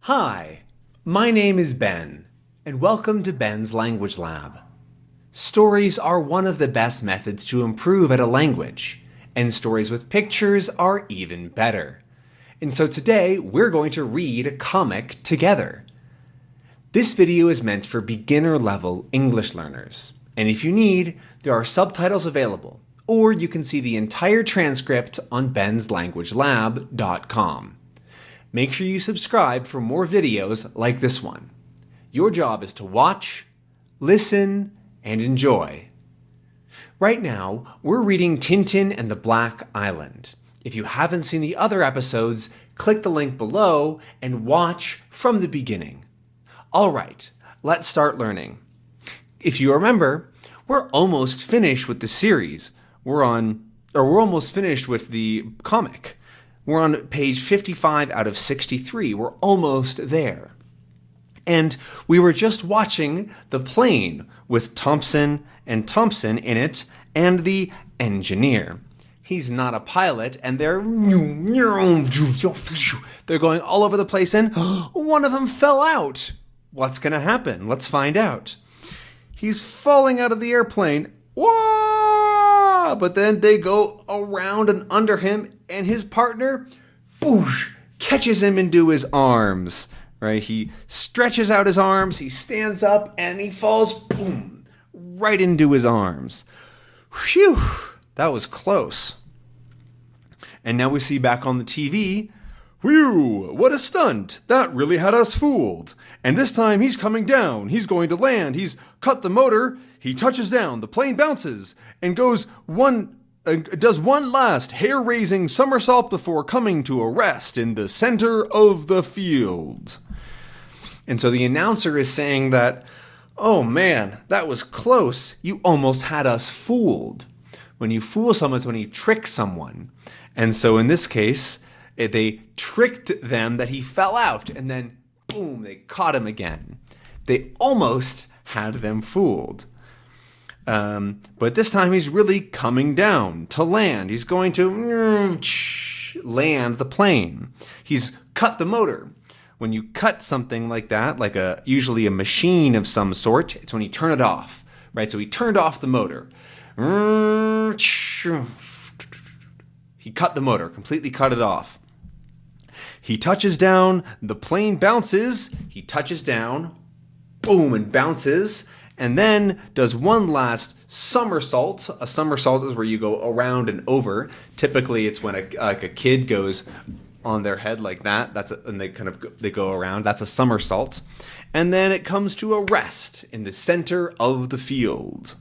Hi, my name is Ben, and welcome to Ben's Language Lab. Stories are one of the best methods to improve at a language, and stories with pictures are even better. And so today we're going to read a comic together. This video is meant for beginner-level English learners, and if you need, there are subtitles available, or you can see the entire transcript on benslanguagelab.com. Make sure you subscribe for more videos like this one. Your job is to watch, listen, and enjoy. Right now, we're reading Tintin and the Black Island. If you haven't seen the other episodes, click the link below and watch from the beginning. All right, let's start learning. If you remember, we're almost finished with the series. We're almost finished with the comic. We're on page 55 out of 63. We're almost there. And we were just watching the plane with Thompson and Thompson in it and the engineer. He's not a pilot, and they're going all over the place, and one of them fell out. What's going to happen? Let's find out. He's falling out of the airplane. Whoa! But then they go around and under him, and his partner, boosh, catches him into his arms. Right? He stretches out his arms, he stands up, and he falls, boom, right into his arms. Phew! That was close. And now we see back on the TV, whew, what a stunt. That really had us fooled. And this time he's coming down. He's going to land. He's cut the motor. He touches down. The plane bounces and does one last hair-raising somersault before coming to a rest in the center of the field. And so the announcer is saying that, oh man, that was close. You almost had us fooled. When you fool someone, it's when you trick someone. And so in this case, they tricked them that he fell out, and then boom, they caught him again. They almost had them fooled. But this time he's really coming down to land. He's going to land the plane. He's cut the motor. When you cut something like that, like usually a machine of some sort, it's when you turn it off, right? So he turned off the motor. He cut the motor, completely cut it off. He touches down, the plane bounces, he touches down, boom, and bounces, and then does one last somersault. A somersault is where you go around and over. Typically, it's when a kid goes on their head like that. And they go around. That's a somersault. And then it comes to a rest in the center of the field.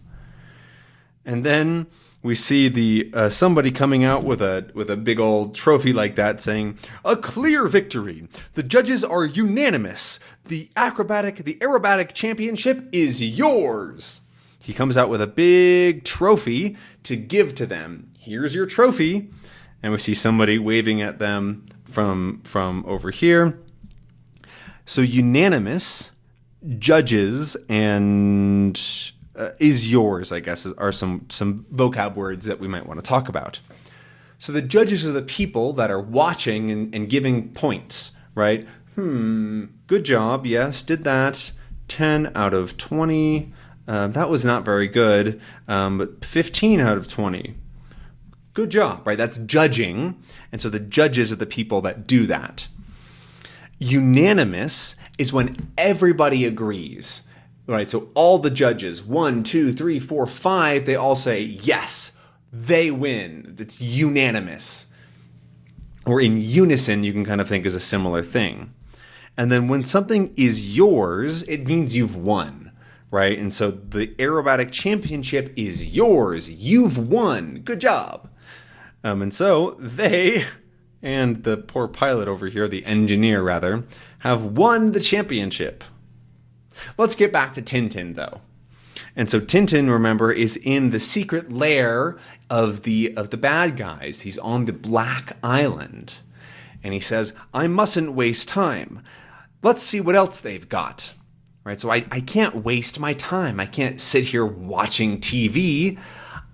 And then we see somebody coming out with a big old trophy like that, saying, "A clear victory. The judges are unanimous. The aerobatic championship is yours." He comes out with a big trophy to give to them. Here's your trophy. And we see somebody waving at them from over here. So unanimous, judges, and is yours, I guess, are some vocab words that we might want to talk about. So the judges are the people that are watching and giving points, right? Good job, yes, did that. 10 out of 20. That was not very good, but 15 out of 20. Good job, right? That's judging. And so the judges are the people that do that. Unanimous is when everybody agrees. Right, so all the judges, 1, 2, 3, 4, 5, they all say, yes, they win. It's unanimous. Or in unison, you can kind of think is a similar thing. And then when something is yours, it means you've won, right? And so the aerobatic championship is yours. You've won. Good job. And so they, and the poor pilot over here, the engineer rather, have won the championship. Let's get back to Tintin, though. And so Tintin, remember, is in the secret lair of the bad guys. He's on the Black Island. And he says, I mustn't waste time. Let's see what else they've got. Right? So I can't waste my time. I can't sit here watching TV.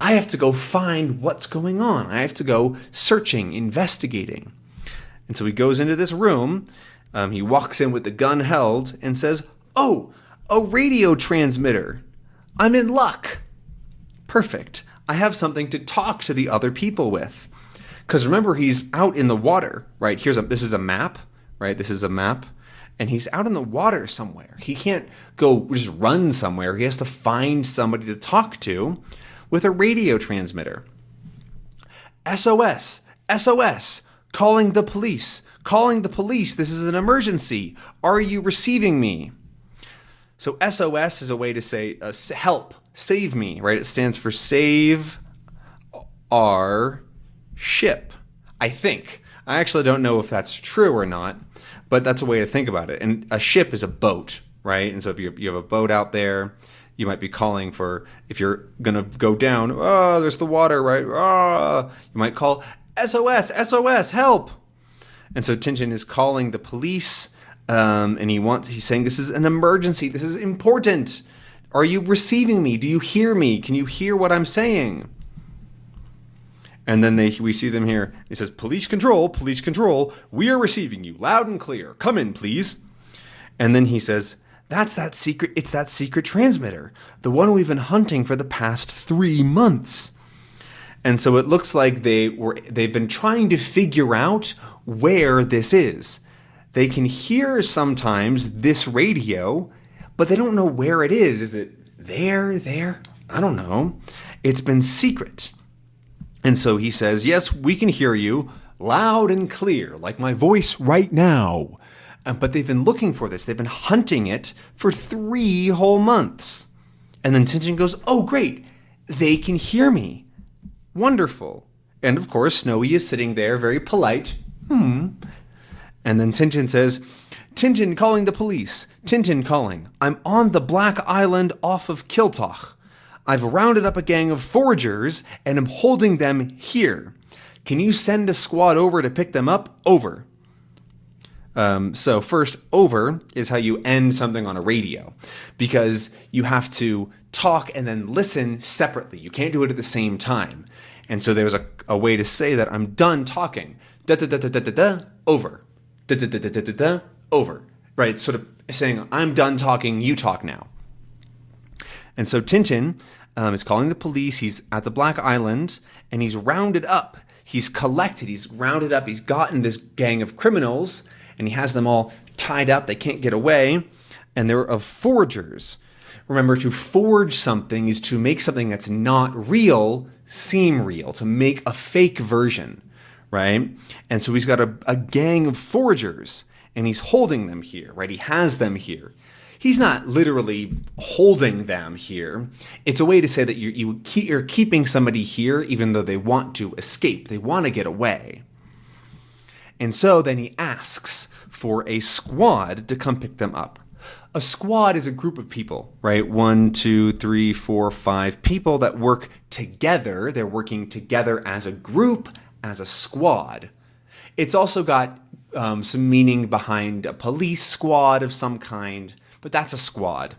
I have to go find what's going on. I have to go searching, investigating. And so he goes into this room, He walks in with the gun held and says, "Oh, a radio transmitter. I'm in luck. Perfect. I have something to talk to the other people with." Because remember, he's out in the water, right? This is a map, right? This is a map. And he's out in the water somewhere. He can't go just run somewhere. He has to find somebody to talk to with a radio transmitter. SOS, SOS, calling the police, calling the police. This is an emergency. Are you receiving me? So SOS is a way to say help, save me, right? It stands for save our ship, I think. I actually don't know if that's true or not, but that's a way to think about it. And a ship is a boat, right? And so if you have a boat out there, you might be calling for, if you're going to go down, oh, there's the water, right? Oh, you might call SOS, SOS, help. And so Tintin is calling the police, and he's saying, this is an emergency. This is important. Are you receiving me? Do you hear me? Can you hear what I'm saying? And then we see them here. It says, police control, we are receiving you loud and clear. Come in, please. And then he says, it's that secret transmitter, the one we've been hunting for the past 3 months. And so it looks like they've been trying to figure out where this is. They can hear sometimes this radio, but they don't know where it is. Is it there? I don't know. It's been secret. And so he says, yes, we can hear you loud and clear, like my voice right now. But they've been looking for this. They've been hunting it for 3 whole months. And then Tintin goes, oh, great. They can hear me. Wonderful. And of course, Snowy is sitting there, very polite. And then Tintin says, Tintin calling the police. Tintin calling. I'm on the Black Island off of Kiltoch. I've rounded up a gang of foragers and am holding them here. Can you send a squad over to pick them up? Over. So first, over is how you end something on a radio, because you have to talk and then listen separately. You can't do it at the same time. And so there's a way to say that I'm done talking. Da-da-da-da-da-da, over. Da-da-da-da-da-da, over. Right? Sort of saying, I'm done talking, you talk now. And so Tintin is calling the police. He's at the Black Island, and he's rounded up. He's collected. He's rounded up. He's gotten this gang of criminals, and he has them all tied up. They can't get away, and they're of foragers. Remember, to forge something is to make something that's not real seem real, to make a fake version, right? And so he's got a gang of foragers, and he's holding them here, right? He has them here. He's not literally holding them here. It's a way to say that you're keeping somebody here even though they want to escape. They want to get away. And so then he asks for a squad to come pick them up. A squad is a group of people, right? 1, 2, 3, 4, 5 people that work together. They're working together as a group, as a squad. It's also got some meaning behind a police squad of some kind, but that's a squad.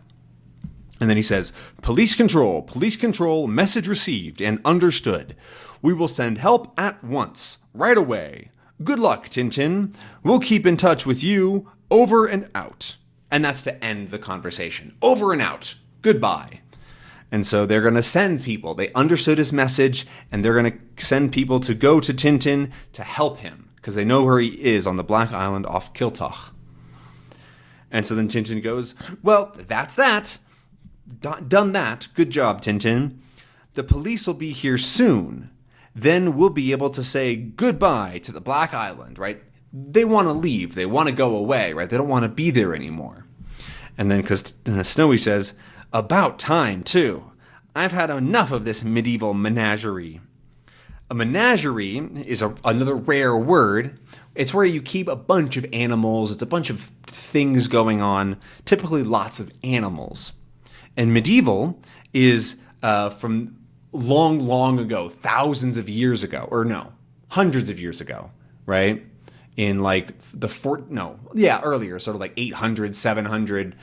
And then he says, police control, message received and understood. We will send help at once, right away. Good luck, Tintin. We'll keep in touch with you. Over and out. And that's to end the conversation. Over and out. Goodbye. And so they're going to send people. They understood his message, and they're going to send people to go to Tintin to help him, because they know where he is on the Black Island off Kiltoch. And so then Tintin goes, well, that's that. Done that. Good job, Tintin. The police will be here soon. Then we'll be able to say goodbye to the Black Island, right? They want to leave. They want to go away, right? They don't want to be there anymore. And then because Snowy says, about time, too. I've had enough of this medieval menagerie. A menagerie is another rare word. It's where you keep a bunch of animals. It's a bunch of things going on, typically lots of animals. And medieval is from long, long ago, thousands of years ago, or no, hundreds of years ago, right? In like earlier, sort of like 800, 700,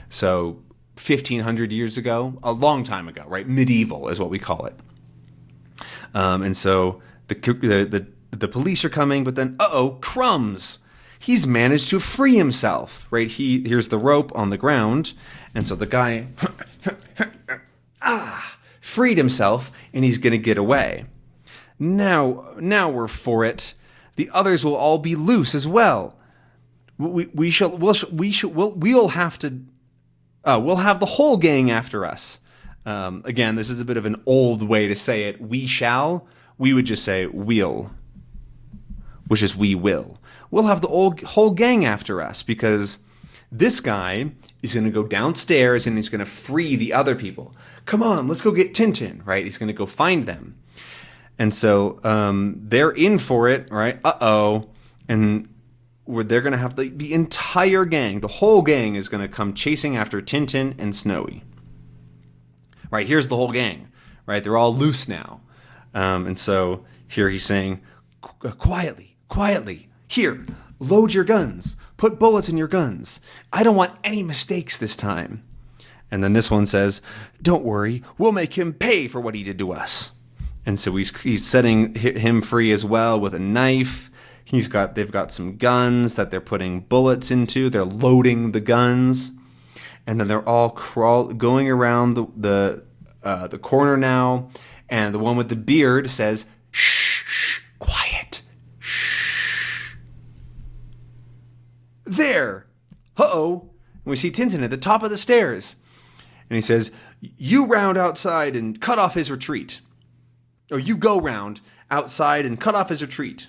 so 1,500 years ago, a long time ago, right? Medieval is what we call it. And so the police are coming, but then, crumbs. he's managed to free himself, right? Here's the rope on the ground, and so the guy freed himself, and he's going to get away. Now we're for it. The others will all be loose as well. We'll have the whole gang after us. Again, this is a bit of an old way to say it. We shall. We would just say we'll, which is we will. We'll have the whole gang after us because this guy is going to go downstairs and he's going to free the other people. Come on, let's go get Tintin, right? He's going to go find them. And so they're in for it, right? And they're going to have the entire gang, the whole gang is going to come chasing after Tintin and Snowy. Right, here's the whole gang, right? They're all loose now. And so here he's saying, quietly, here, load your guns, put bullets in your guns. I don't want any mistakes this time. And then this one says, don't worry, we'll make him pay for what he did to us. And so he's setting him free as well with a knife. They've got some guns that they're putting bullets into. They're loading the guns. And then they're all going around the corner now. And the one with the beard says, shh, quiet, shh. There. And we see Tintin at the top of the stairs. And he says, you round outside and cut off his retreat. Or you go round outside and cut off his retreat.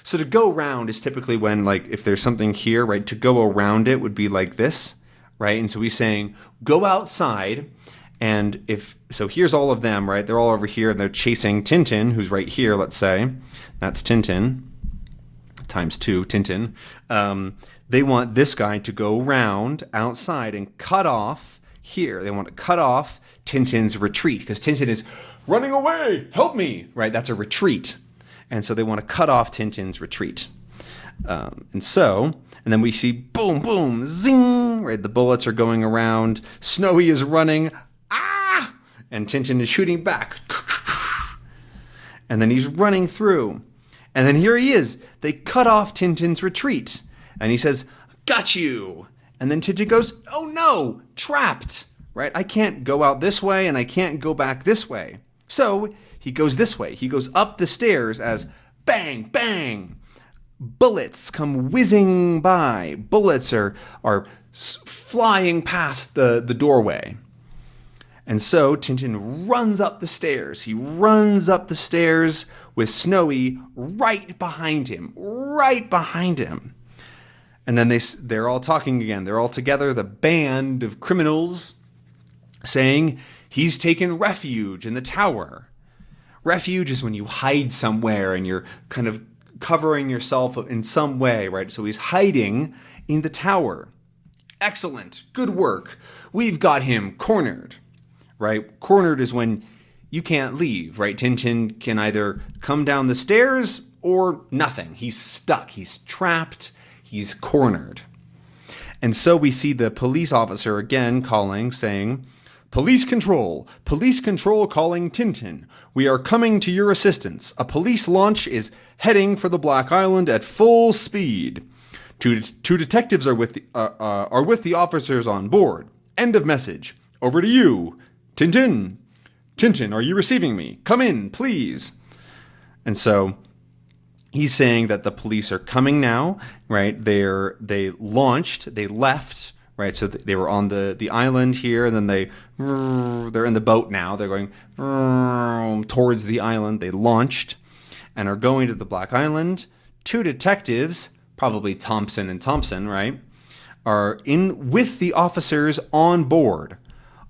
So to go round is typically when, like, if there's something here, right, to go around it would be like this, right? And so he's saying, go outside. And so here's all of them, right? They're all over here and they're chasing Tintin, who's right here, let's say. That's Tintin. Times 2, Tintin. They want this guy to go round outside and cut off here. They want to cut off Tintin's retreat because Tintin is running away. Help me, right? That's a retreat. And so they want to cut off Tintin's retreat. And then we see boom, boom, zing, right? The bullets are going around. Snowy is running. And Tintin is shooting back. And then he's running through. And then here he is. They cut off Tintin's retreat. And he says, got you. And then Tintin goes, oh no, trapped, right? I can't go out this way and I can't go back this way. So he goes this way. He goes up the stairs as bang, bang. Bullets come whizzing by. Bullets are flying past the doorway. And so Tintin runs up the stairs. He runs up the stairs with Snowy right behind him. And then they're all talking again. They're all together, the band of criminals, saying he's taken refuge in the tower. Refuge is when you hide somewhere and you're kind of covering yourself in some way, right? So he's hiding in the tower. Excellent. Good work. We've got him cornered. Right? Cornered is when you can't leave, right? Tintin can either come down the stairs or nothing. He's stuck. He's trapped. He's cornered. And so we see the police officer again calling, saying, police control calling Tintin. We are coming to your assistance. A police launch is heading for the Black Island at full speed. Two detectives are with the officers on board. End of message. Over to you. Tintin, are you receiving me? Come in, please. And so he's saying that the police are coming now, right? They left, right? So they were on the island here, and then they're in the boat now. They're going towards the island. They launched and are going to the Black Island. 2 detectives, probably Thompson and Thompson, right, are in with the officers on board.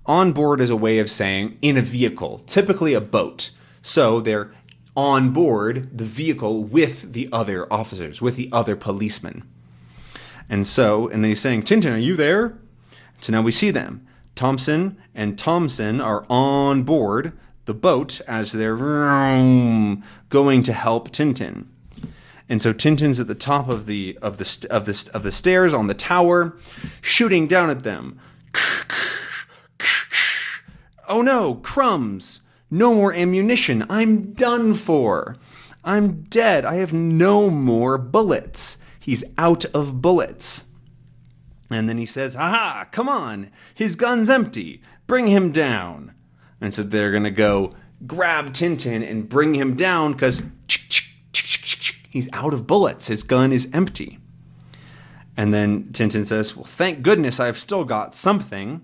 On board is a way of saying in a vehicle, typically a boat. So they're on board the vehicle with the other officers, with the other policemen. And then he's saying, Tintin, are you there? So now we see them. Thompson and Thompson are on board the boat as they're going to help Tintin. And so Tintin's at the top of the stairs on the tower, shooting down at them. Oh no, crumbs! No more ammunition. I'm done for. I'm dead. I have no more bullets. he's out of bullets. And then he says, "Ha, come on, his gun's empty. Bring him down." And so they're going to go grab Tintin and bring him down because he's out of bullets. His gun is empty. And then Tintin says, "Well, thank goodness I've still got something."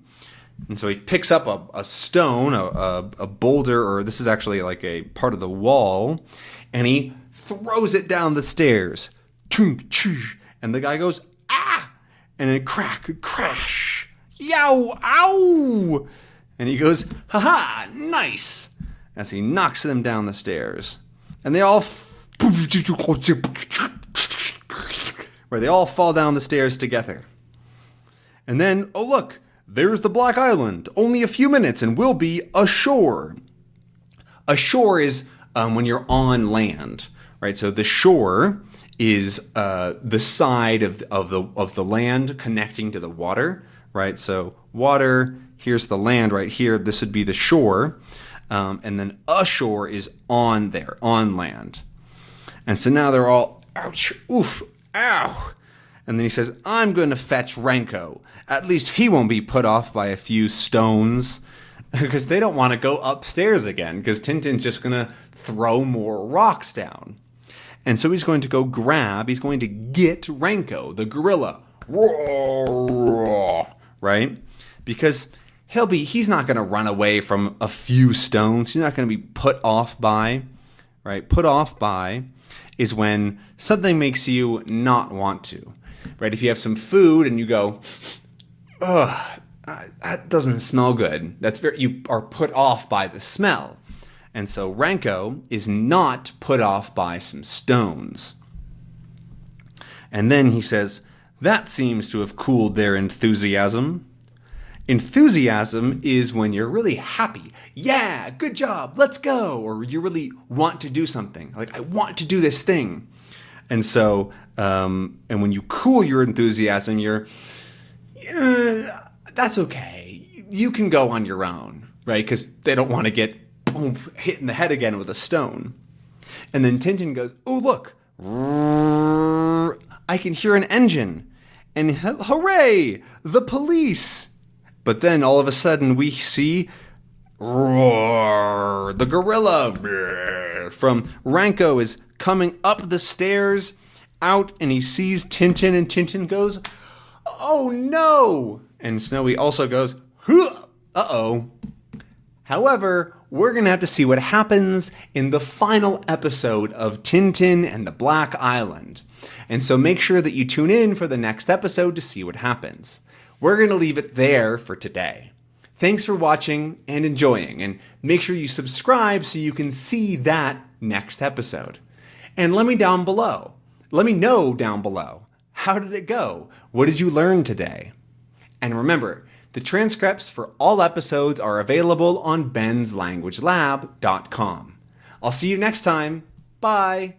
And so he picks up a stone, a boulder, or this is actually like a part of the wall, and he throws it down the stairs. And the guy goes, "Ah!" And then crash. "Yow, ow!" And he goes, "Ha-ha, nice!" As he knocks them down the stairs. And they all fall down the stairs together. And then, oh look, there's the Black Island. Only a few minutes and we'll be ashore. Ashore is when you're on land, right? So the shore is the side of the land connecting to the water, right? So water, here's the land right here. This would be the shore. And then ashore is on there, on land. And so now they're all, ouch, oof, ow. And then he says, "I'm going to fetch Renko. At least he won't be put off by a few stones." Because they don't want to go upstairs again, because Tintin's just going to throw more rocks down. And so he's going to get Renko, the gorilla. Right? Because he's not going to run away from a few stones. He's not going to be put off by, right? Put off by is when something makes you not want to, right? If you have some food and you go, "Ugh, that doesn't smell good." You are put off by the smell. And so Renko is not put off by some stones. And then he says, "That seems to have cooled their enthusiasm." Enthusiasm is when you're really happy. "Yeah, good job, let's go." Or you really want to do something. Like, "I want to do this thing." And so, and when you cool your enthusiasm, that's okay. You can go on your own, right? Because they don't want to get hit in the head again with a stone. And then Tintin goes, "Oh, look, I can hear an engine. And hooray, the police." But then all of a sudden we see roar, the gorilla from Renko is coming up the stairs out, and he sees Tintin, and Tintin goes, "Oh no!" And Snowy also goes, "Uh-oh." However, we're going to have to see what happens in the final episode of Tintin and the Black Island. And so make sure that you tune in for the next episode to see what happens. We're going to leave it there for today. Thanks for watching and enjoying, and make sure you subscribe so you can see that next episode. And let me know down below. How did it go? What did you learn today? And remember, the transcripts for all episodes are available on benslanguagelab.com. I'll see you next time. Bye.